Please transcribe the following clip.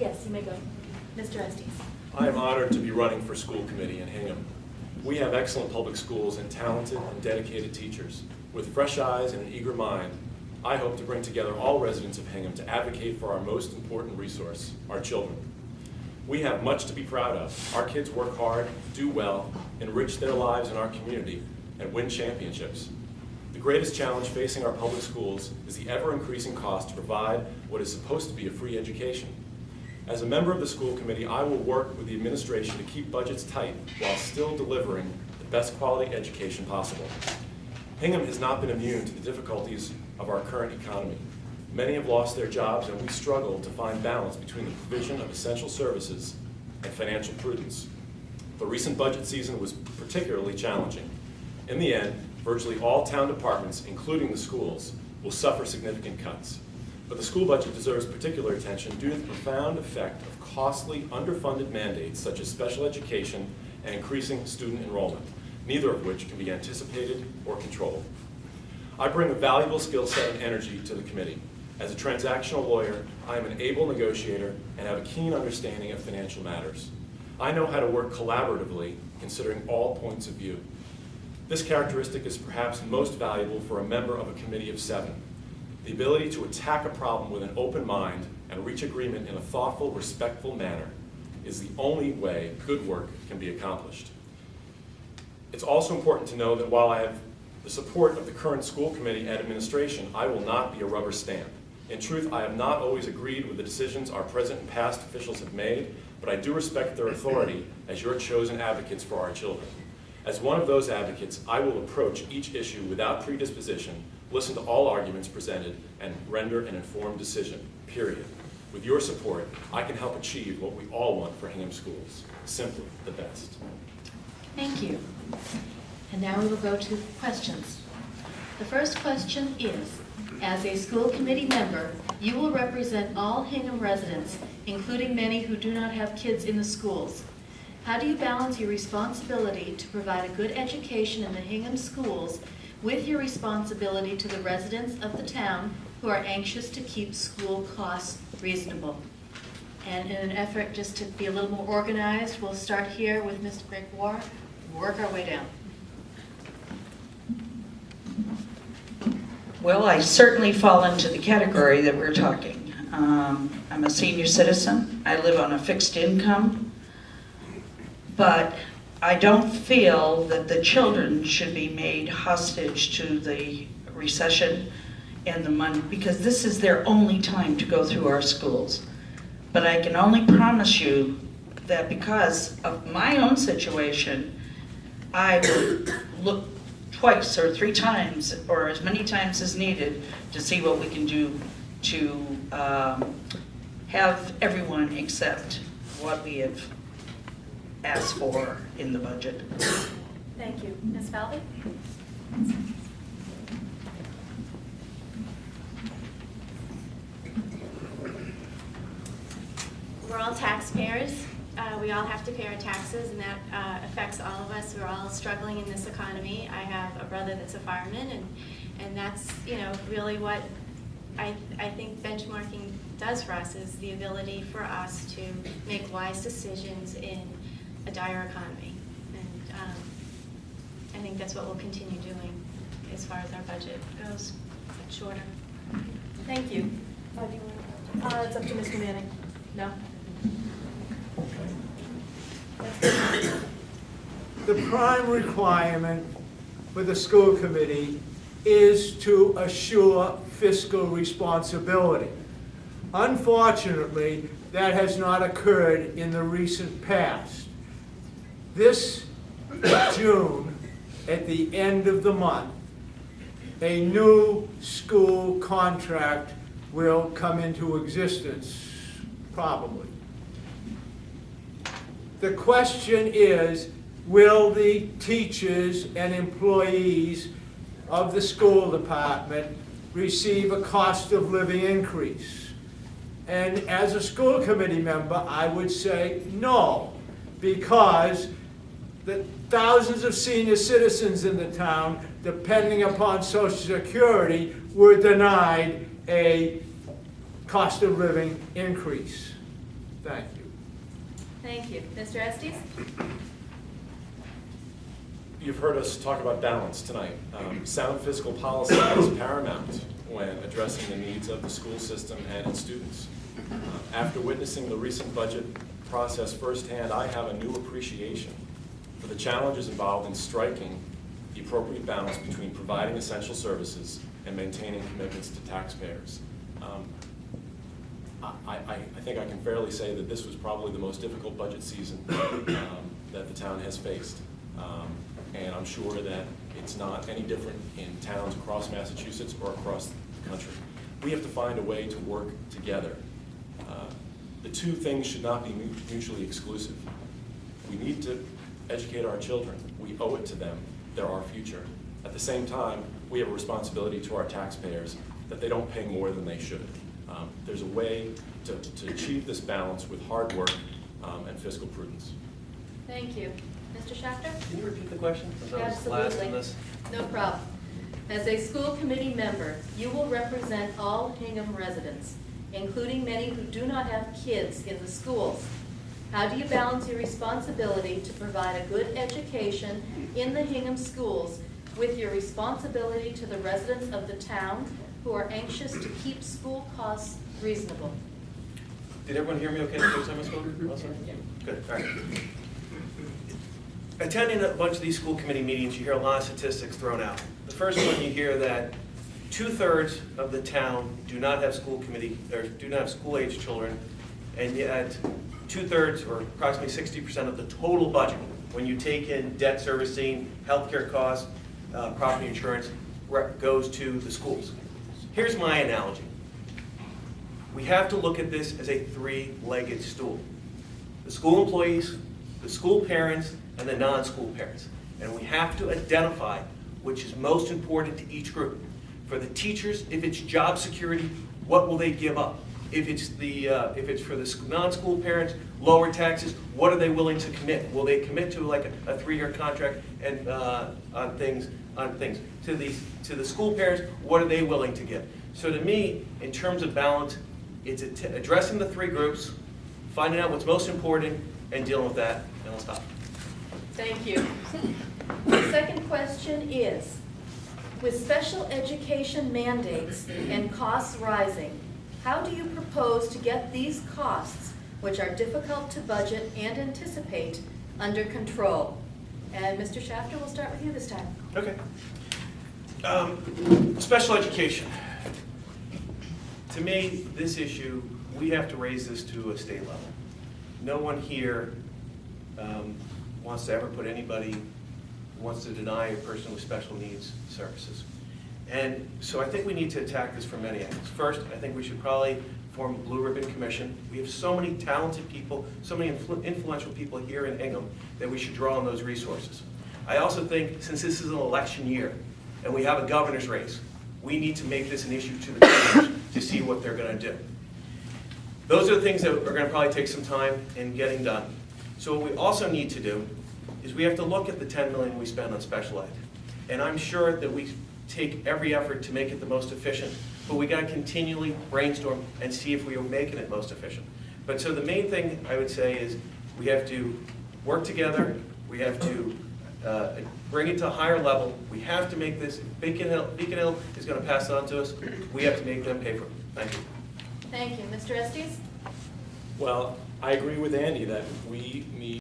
Yes, you may go. Mr. Estes. I am honored to be running for school committee in Hingham. We have excellent public schools and talented and dedicated teachers. With fresh eyes and an eager mind, I hope to bring together all residents of Hingham to advocate for our most important resource, our children. We have much to be proud of. Our kids work hard, do well, enrich their lives in our community, and win championships. The greatest challenge facing our public schools is the ever-increasing cost to provide what is supposed to be a free education. As a member of the school committee, I will work with the administration to keep budgets tight while still delivering the best quality education possible. Hingham has not been immune to the difficulties of our current economy. Many have lost their jobs, and we struggle to find balance between the provision of essential services and financial prudence. The recent budget season was particularly challenging. In the end, virtually all town departments, including the schools, will suffer significant cuts. But the school budget deserves particular attention due to the profound effect of costly, underfunded mandates such as special education and increasing student enrollment, neither of which can be anticipated or controlled. I bring a valuable skill set and energy to the committee. As a transactional lawyer, I am an able negotiator and have a keen understanding of financial matters. I know how to work collaboratively, considering all points of view. This characteristic is perhaps most valuable for a member of a committee of 7. The ability to attack a problem with an open mind and reach agreement in a thoughtful, respectful manner is the only way good work can be accomplished. It's also important to know that while I have the support of the current school committee and administration, I will not be a rubber stamp. In truth, I have not always agreed with the decisions our present and past officials have made, but I do respect their authority as your chosen advocates for our children. As one of those advocates, I will approach each issue without predisposition, listen to all arguments presented, and render an informed decision, period. With your support, I can help achieve what we all want for Hingham schools, simply the best. Thank you. And now we will go to questions. The first question is, as a school committee member, you will represent all Hingham residents, including many who do not have kids in the schools. How do you balance your responsibility to provide a good education in the Hingham schools with your responsibility to the residents of the town who are anxious to keep school costs reasonable? And in an effort just to be a little more organized, we'll start here with Mr. Gregoire, work our way down. Well, I certainly fall into the category that we're talking. I'm a senior citizen. I live on a fixed income, but I don't feel that the children should be made hostage to the recession and the money, because this is their only time to go through our schools. But I can only promise you that because of my own situation, I will look twice or 3 times or as many times as needed to see what we can do to have everyone accept what we have asked for in the budget. Thank you. Ms. Falvey? We're all taxpayers. We all have to pay our taxes, and that affects all of us. We're all struggling in this economy. I have a brother that's a fireman, and that's, you know, really what I think benchmarking does for us, is the ability for us to make wise decisions in a dire economy. And I think that's what we'll continue doing as far as our budget goes, shorter. Thank you. It's up to Mr. Manning. No? The prime requirement for the school committee is to assure fiscal responsibility. Unfortunately, that has not occurred in the recent past. This June, at the end of the month, a new school contract will come into existence, probably. The question is, will the teachers and employees of the school department receive a cost of living increase? And as a school committee member, I would say no, because the thousands of senior citizens in the town, depending upon Social Security, were denied a cost of living increase. Thank you. Thank you. Mr. Estes? You've heard us talk about balance tonight. Sound fiscal policy is paramount when addressing the needs of the school system and its students. After witnessing the recent budget process firsthand, I have a new appreciation for the challenges involved in striking the appropriate balance between providing essential services and maintaining commitments to taxpayers. I think I can fairly say that this was probably the most difficult budget season that the town has faced. And I'm sure that it's not any different in towns across Massachusetts or across the country. We have to find a way to work together. The two things should not be mutually exclusive. We need to educate our children. We owe it to them. They're our future. At the same time, we have a responsibility to our taxpayers that they don't pay more than they should. There's a way to achieve this balance with hard work and fiscal prudence. Thank you. Mr. Shafter? Can you repeat the question? Since I was last in this. No problem. As a school committee member, you will represent all Hingham residents, including many who do not have kids in the schools. How do you balance your responsibility to provide a good education in the Hingham schools with your responsibility to the residents of the town who are anxious to keep school costs reasonable? Did everyone hear me okay the first time I spoke? Yeah. Good, all right. Attending a bunch of these school committee meetings, you hear a lot of statistics thrown out. The first one, you hear that 2/3 of the town do not have school committee, or do not have school-age children, and yet 2/3, or approximately 60% of the total budget, when you take in debt servicing, healthcare costs, property insurance, goes to the schools. Here's my analogy. We have to look at this as a three-legged stool. The school employees, the school parents, and the non-school parents. And we have to identify which is most important to each group. For the teachers, if it's job security, what will they give up? If it's for the non-school parents, lower taxes, what are they willing to commit? Will they commit to like a 3-year contract and on things? To the school parents, what are they willing to give? So to me, in terms of balance, it's addressing the three groups, finding out what's most important, and dealing with that, and I'll stop. Thank you. The second question is, with special education mandates and costs rising, how do you propose to get these costs, which are difficult to budget and anticipate, under control? And Mr. Shafter, we'll start with you this time. Okay. Special education. To me, this issue, we have to raise this to a state level. No one here wants to ever put anybody, wants to deny a person with special needs services. And so I think we need to attack this from many angles. First, I think we should probably form a Blue Ribbon Commission. We have so many talented people, so many influential people here in Hingham that we should draw on those resources. I also think since this is an election year and we have a governor's race, we need to make this an issue to the governors to see what they're going to do. Those are the things that are going to probably take some time in getting done. So what we also need to do is we have to look at the $10 million we spend on special ed. And I'm sure that we take every effort to make it the most efficient, but we got to continually brainstorm and see if we are making it most efficient. But so the main thing I would say is we have to work together, we have to bring it to a higher level, we have to make this, Beacon Hill is going to pass it on to us, we have to make them pay for it. Thank you. Thank you. Mr. Estes? Well, I agree with Andy that we need